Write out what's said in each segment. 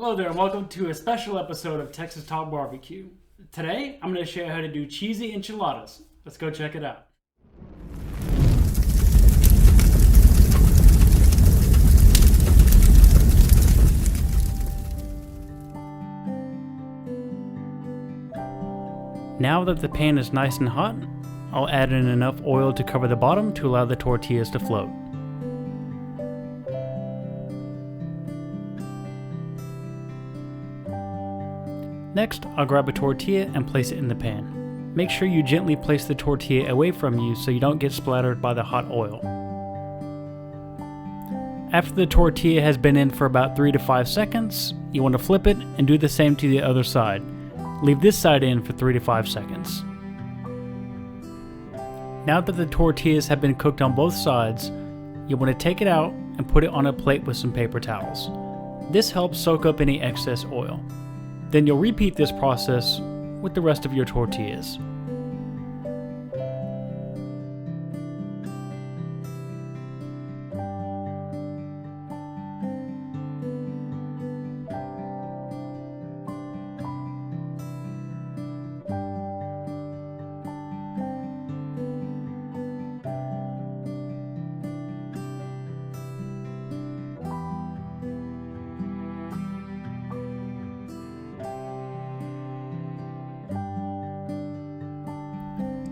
Hello there and welcome to a special episode of Texas Talk Barbecue. Today, I'm going to show you how to do cheesy enchiladas. Let's go check it out. Now that the pan is nice and hot, I'll add in enough oil to cover the bottom to allow the tortillas to float. Next, I'll grab a tortilla and place it in the pan. Make sure you gently place the tortilla away from you so you don't get splattered by the hot oil. After the tortilla has been in for about 3 to 5 seconds, you want to flip it and do the same to the other side. Leave this side in for 3 to 5 seconds. Now that the tortillas have been cooked on both sides, you want to take it out and put it on a plate with some paper towels. This helps soak up any excess oil. Then you'll repeat this process with the rest of your tortillas.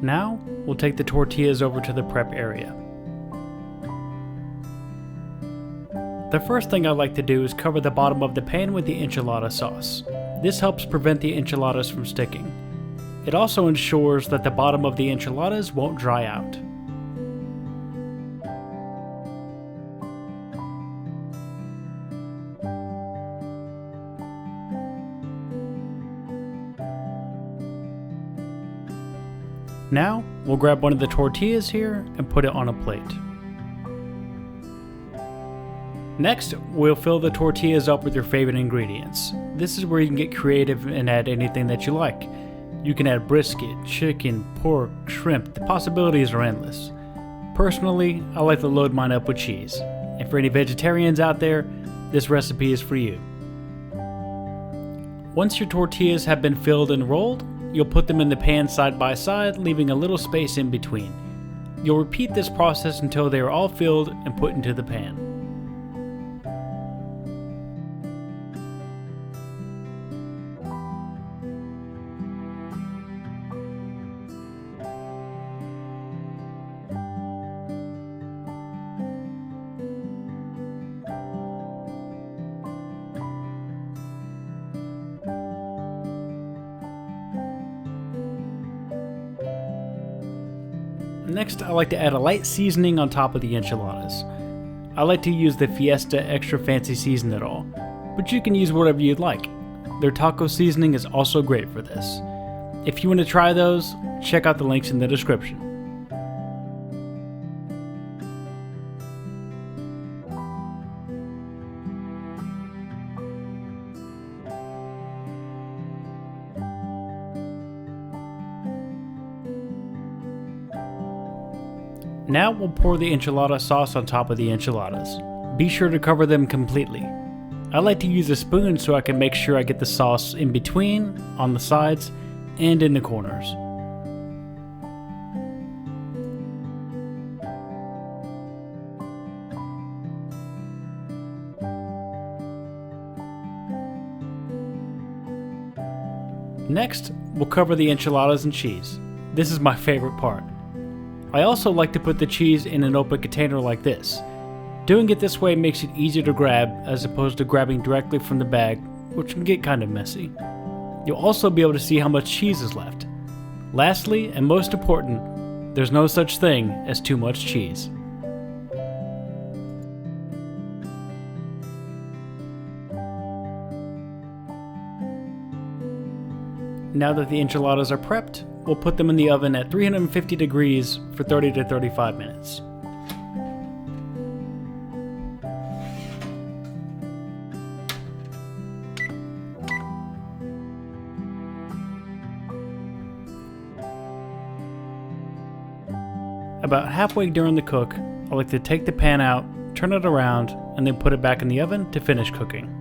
Now, we'll take the tortillas over to the prep area. The first thing I like to do is cover the bottom of the pan with the enchilada sauce. This helps prevent the enchiladas from sticking. It also ensures that the bottom of the enchiladas won't dry out. Now, we'll grab one of the tortillas here and put it on a plate. Next, we'll fill the tortillas up with your favorite ingredients. This is where you can get creative and add anything that you like. You can add brisket, chicken, pork, shrimp. The possibilities are endless. Personally, I like to load mine up with cheese. And for any vegetarians out there, this recipe is for you. Once your tortillas have been filled and rolled, you'll put them in the pan side by side, leaving a little space in between. You'll repeat this process until they are all filled and put into the pan. Next, I like to add a light seasoning on top of the enchiladas. I like to use the Fiesta Extra Fancy Season It All, but you can use whatever you'd like. Their taco seasoning is also great for this. If you want to try those, check out the links in the description. Now we'll pour the enchilada sauce on top of the enchiladas. Be sure to cover them completely. I like to use a spoon so I can make sure I get the sauce in between, on the sides, and in the corners. Next, we'll cover the enchiladas in cheese. This is my favorite part. I also like to put the cheese in an open container like this. Doing it this way makes it easier to grab as opposed to grabbing directly from the bag, which can get kind of messy. You'll also be able to see how much cheese is left. Lastly, and most important, there's no such thing as too much cheese. Now that the enchiladas are prepped, we'll put them in the oven at 350 degrees for 30 to 35 minutes. About halfway during the cook, I like to take the pan out, turn it around, and then put it back in the oven to finish cooking.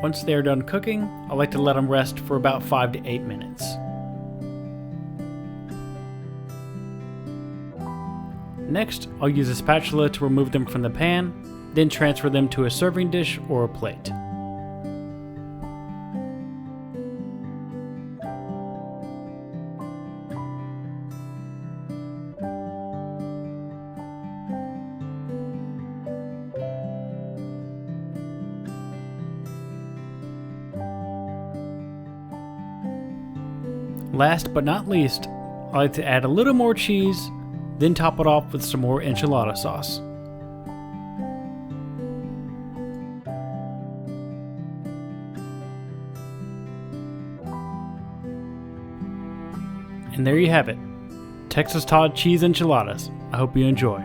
Once they are done cooking, I like to let them rest for about 5 to 8 minutes. Next, I'll use a spatula to remove them from the pan, then transfer them to a serving dish or a plate. Last but not least, I like to add a little more cheese, then top it off with some more enchilada sauce. And there you have it, Texas Todd cheese enchiladas. I hope you enjoy.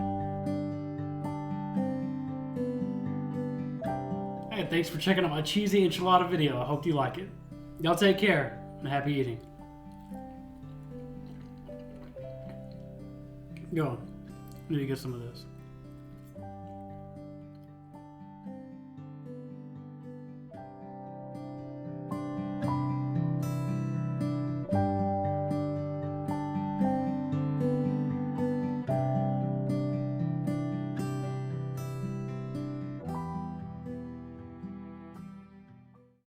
Hey, thanks for checking out my cheesy enchilada video. I hope you like it. Y'all take care and happy eating. Go on. Let me get some of this.